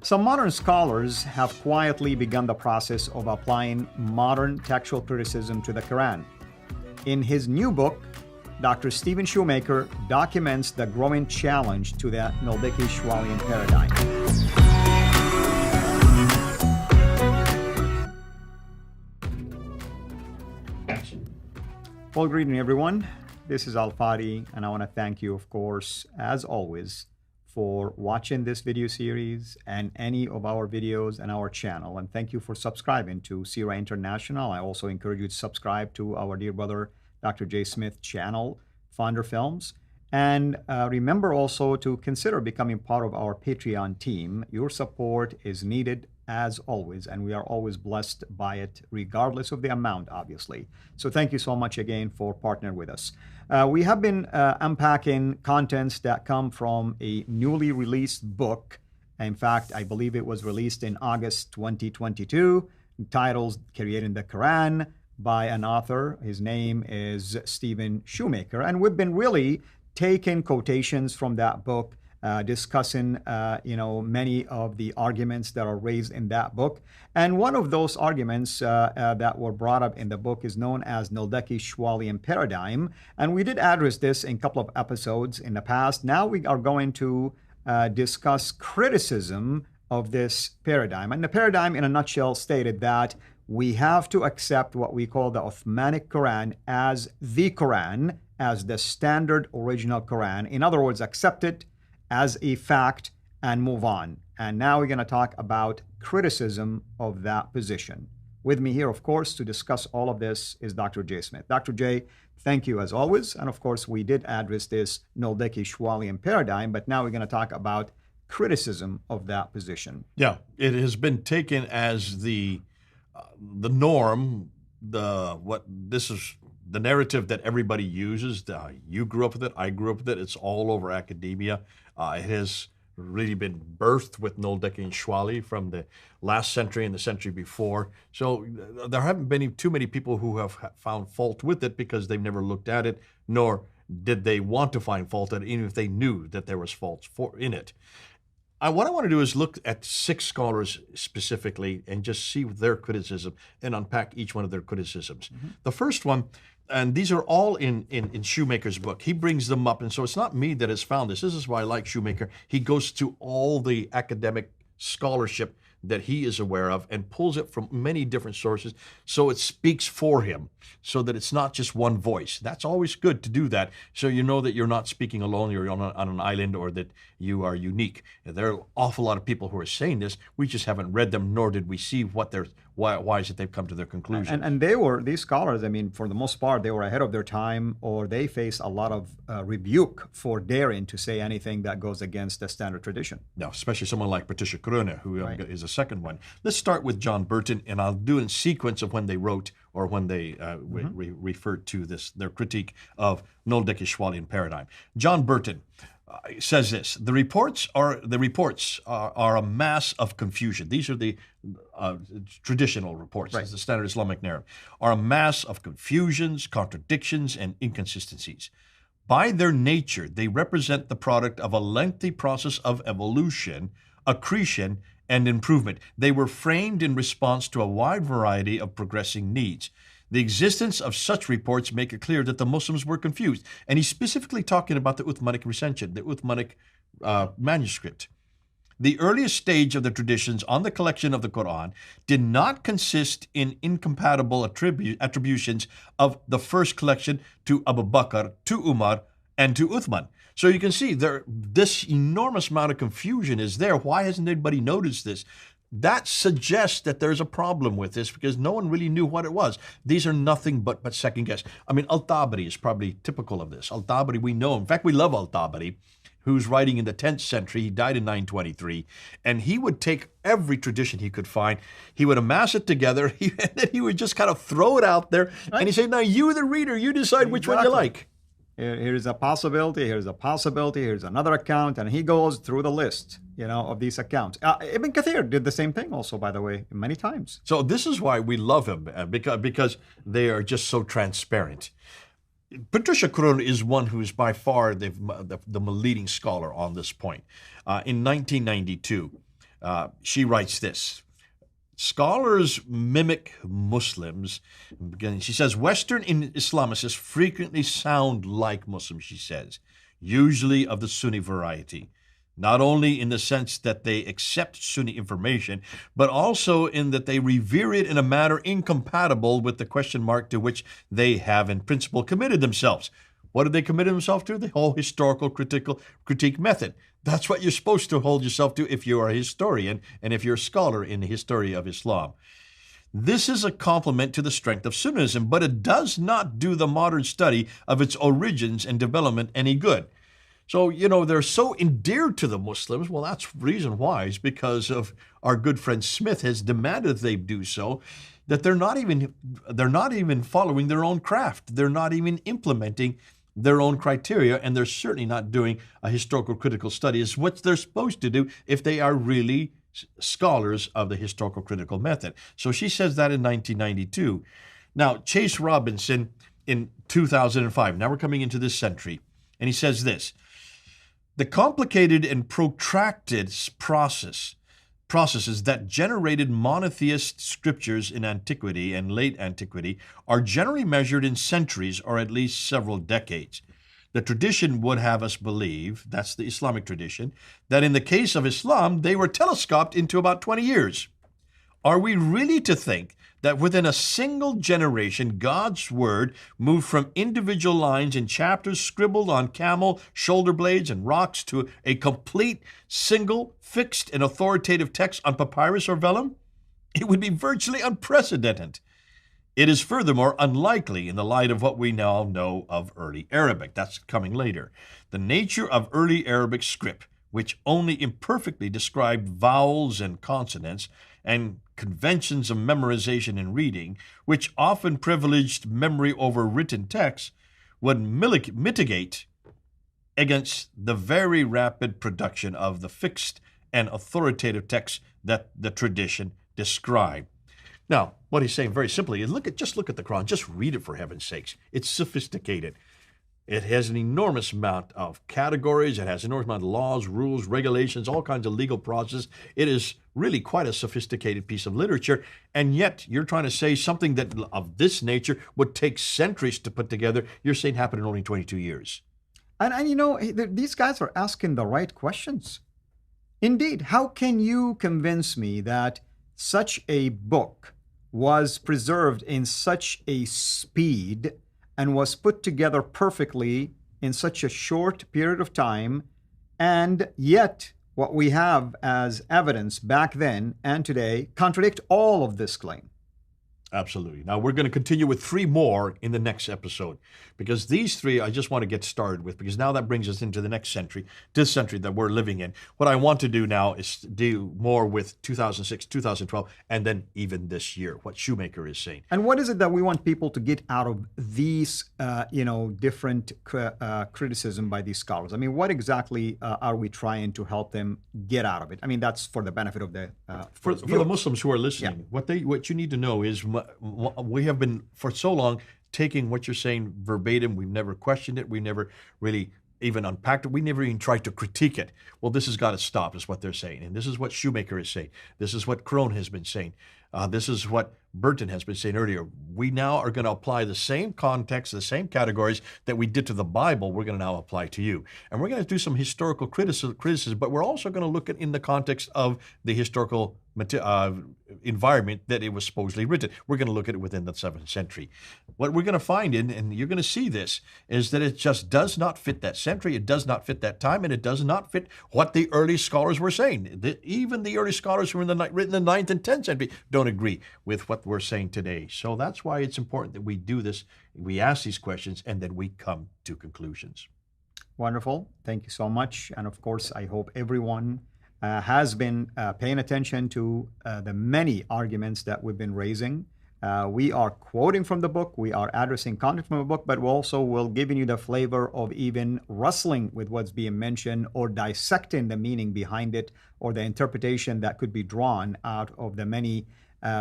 Some modern scholars have quietly begun the process of applying modern textual criticism to the Quran. In his new book, Dr. Stephen Shoemaker documents the growing challenge to the Noldeki-Schwallian paradigm. Well, greeting everyone. This is Al-Fadi, and I want to thank you, of course, as always, for watching this video series and any of our videos and our channel. And thank you for subscribing to Sira International. I also encourage you to subscribe to our dear brother, Dr. J. Smith channel, Founder Films. And remember also to consider becoming part of our Patreon team. Your support is needed as always, and we are always blessed by it, regardless of the amount, obviously. So thank you so much again for partnering with us. We have been unpacking contents that come from a newly released book. In fact, I believe it was released in August 2022, titled Creating the Quran by an author. His name is Stephen Shoemaker. And we've been really taking quotations from that book, discussing many of the arguments that are raised in that book. And one of those arguments that were brought up in the book is known as Noldeki-Schwallian paradigm. And we did address this in a couple of episodes in the past. Now we are going to discuss criticism of this paradigm. And the paradigm, in a nutshell, stated that we have to accept what we call the Uthmanic Quran as the Quran, as the standard original Quran. In other words, accept it as a fact and move on. And now we're going to talk about criticism of that position. With me here, of course, to discuss all of this is Dr. J. Smith. Dr. J, thank you as always. And of course, we did address this Noldeki-Schwallian paradigm, but now we're going to talk about criticism of that position. Yeah, it has been taken as the norm, this is the narrative that everybody uses. You grew up with it, I grew up with it, it's all over academia. It has really been birthed with Noldeki and Schwally from the last century and the century before. So there haven't been too many people who have found fault with it because they've never looked at it, nor did they want to find fault in it, even if they knew that there was faults in it. What I want to do is look at 6 scholars specifically and just see their criticism and unpack each one of their criticisms. Mm-hmm. The first one, and these are all in Shoemaker's book. He brings them up, and so it's not me that has found this. This is why I like Shoemaker. He goes to all the academic scholarship that he is aware of and pulls it from many different sources so it speaks for him, so that it's not just one voice. That's always good to do that, so you know that you're not speaking alone, you're on an island, or that you are unique. There are an awful lot of people who are saying this. We just haven't read them, nor did we see why is it they've come to their conclusion. And these scholars, I mean, for the most part, they were ahead of their time, or they faced a lot of rebuke for daring to say anything that goes against the standard tradition. No, especially someone like Patricia Corona, who is a second one. Let's start with John Burton, and I'll do in sequence of when they wrote or when they referred to their critique of Noldeki-Schwallian paradigm. John Burton says this: the reports are a mass of confusion. These are the traditional reports, the standard Islamic narrative, are a mass of confusions, contradictions, and inconsistencies. By their nature, they represent the product of a lengthy process of evolution, accretion, and improvement. They were framed in response to a wide variety of progressing needs. The existence of such reports make it clear that the Muslims were confused. And he's specifically talking about the Uthmanic recension, the Uthmanic manuscript. The earliest stage of the traditions on the collection of the Qur'an did not consist in incompatible attributions of the first collection to Abu Bakr, to Umar, and to Uthman. So you can see this enormous amount of confusion is there. Why hasn't anybody noticed this? That suggests that there's a problem with this because no one really knew what it was. These are nothing but second guess. I mean, Al-Tabari is probably typical of this. Al-Tabari, we know. In fact, we love Al-Tabari, who's writing in the 10th century. He died in 923. And he would take every tradition he could find. He would amass it together. And then he would just kind of throw it out there. Right. And he said, now you, the reader, you decide which one you like. Here's a possibility, here's a possibility, here's another account, and he goes through the list, of these accounts. Ibn Kathir did the same thing also, by the way, many times. So this is why we love him, because they are just so transparent. Patricia Corona is one who is by far the leading scholar on this point. In 1992, She writes this. Scholars mimic Muslims. Again, she says, Western Islamicists frequently sound like Muslims, she says, usually of the Sunni variety, not only in the sense that they accept Sunni information, but also in that they revere it in a manner incompatible with the question mark to which they have in principle committed themselves. What did they commit themselves to? The whole historical critique method. That's what you're supposed to hold yourself to if you are a historian and if you're a scholar in the history of Islam. This is a compliment to the strength of Sunnism, but it does not do the modern study of its origins and development any good. So, they're so endeared to the Muslims. Well, that's reason why. It's because of our good friend Smith has demanded they do so, that they're not even following their own craft. They're not even implementing their own criteria, and they're certainly not doing a historical critical study. It's what they're supposed to do if they are really scholars of the historical critical method. So she says that in 1992. Now, Chase Robinson in 2005, now we're coming into this century, and he says this: the complicated and protracted processes that generated monotheist scriptures in antiquity and late antiquity are generally measured in centuries or at least several decades. The tradition would have us believe, that's the Islamic tradition, that in the case of Islam, they were telescoped into about 20 years. Are we really to think that within a single generation, God's word moved from individual lines and chapters scribbled on camel shoulder blades and rocks to a complete, single, fixed, and authoritative text on papyrus or vellum? It would be virtually unprecedented. It is furthermore unlikely in the light of what we now know of early Arabic. That's coming later. The nature of early Arabic script, which only imperfectly described vowels and consonants, and conventions of memorization and reading, which often privileged memory over written text, would mitigate against the very rapid production of the fixed and authoritative text that the tradition described. Now, what he's saying very simply is just look at the Quran. Just read it, for heaven's sakes. It's sophisticated. It has an enormous amount of categories. It has an enormous amount of laws, rules, regulations, all kinds of legal process. It is really quite a sophisticated piece of literature. And yet you're trying to say something that of this nature would take centuries to put together. You're saying happened in only 22 years. And these guys are asking the right questions. Indeed, how can you convince me that such a book was preserved in such a speed and was put together perfectly in such a short period of time, and yet what we have as evidence back then and today contradict all of this claim? Absolutely. Now, we're going to continue with three more in the next episode, because these three I just want to get started with, because now that brings us into the next century, this century that we're living in. What I want to do now is do more with 2006, 2012, and then even this year, what Shoemaker is saying. And what is it that we want people to get out of these, different criticism by these scholars? I mean, what exactly are we trying to help them get out of it? I mean, that's for the benefit of the for the Muslims who are listening. Yeah. What you need to know is we have been for so long taking what you're saying verbatim. We've never questioned it. We never really even unpacked it. We never even tried to critique it. Well, this has got to stop, is what they're saying. And this is what Shoemaker is saying. This is what Crone has been saying. This is what Burton has been saying earlier. We now are going to apply the same context, the same categories that we did to the Bible, we're going to now apply to you. And we're going to do some historical criticism, but we're also going to look at in the context of the historical environment that it was supposedly written. We're going to look at it within the 7th century. What we're going to find, and you're going to see this, is that it just does not fit that century, it does not fit that time, and it does not fit what the early scholars were saying. Even the early scholars who were written in the 9th and 10th century don't agree with what we're saying today. So that's why it's important that we do this, we ask these questions, and then we come to conclusions. Wonderful. Thank you so much. And of course, I hope everyone has been paying attention to the many arguments that we've been raising. We are quoting from the book, we are addressing content from the book, but we also will giving you the flavor of even wrestling with what's being mentioned or dissecting the meaning behind it or the interpretation that could be drawn out of the many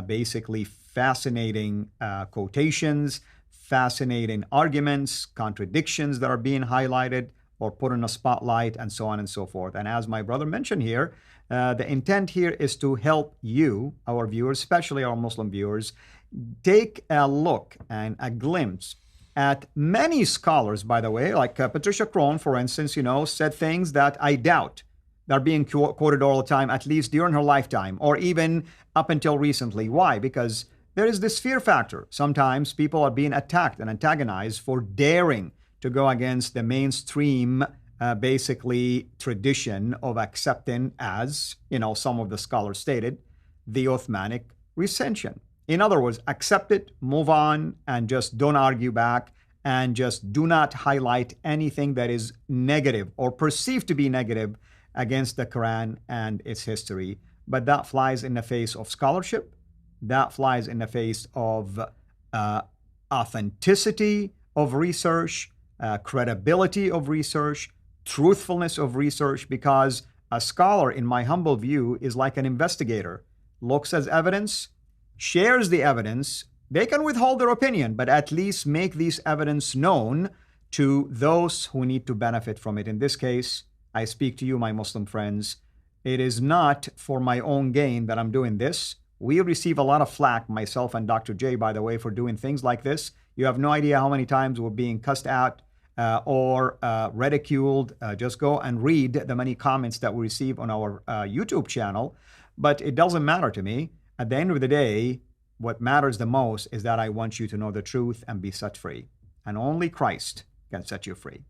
basically fascinating quotations, fascinating arguments, contradictions that are being highlighted, or put in a spotlight and so on and so forth. And as my brother mentioned here, the intent here is to help you, our viewers, especially our Muslim viewers, take a look and a glimpse at many scholars, by the way, like Patricia Crone, for instance, said things that I doubt they're being quoted all the time, at least during her lifetime, or even up until recently. Why? Because there is this fear factor. Sometimes people are being attacked and antagonized for daring to go against the mainstream, basically, tradition of accepting, as, some of the scholars stated, the Uthmanic recension. In other words, accept it, move on, and just don't argue back, and just do not highlight anything that is negative or perceived to be negative against the Quran and its history. But that flies in the face of scholarship. That flies in the face of authenticity of research, credibility of research, truthfulness of research, because a scholar, in my humble view, is like an investigator. Looks at evidence, shares the evidence. They can withhold their opinion, but at least make these evidence known to those who need to benefit from it. In this case, I speak to you, my Muslim friends. It is not for my own gain that I'm doing this. We receive a lot of flack, myself and Dr. J, by the way, for doing things like this. You have no idea how many times we're being cussed out or ridiculed. Just go and read the many comments that we receive on our YouTube channel. But it doesn't matter to me. At the end of the day, what matters the most is that I want you to know the truth and be set free. And only Christ can set you free.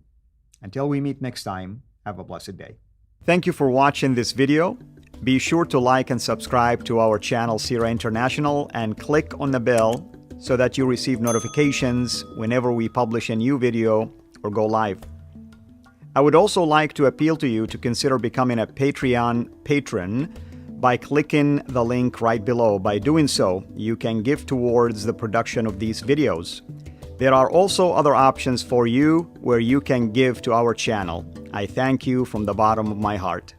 Until we meet next time, have a blessed day. Thank you for watching this video. Be sure to like and subscribe to our channel, Sira International, and click on the bell so that you receive notifications whenever we publish a new video or go live. I would also like to appeal to you to consider becoming a Patreon patron by clicking the link right below. By doing so, you can give towards the production of these videos. There are also other options for you where you can give to our channel. I thank you from the bottom of my heart.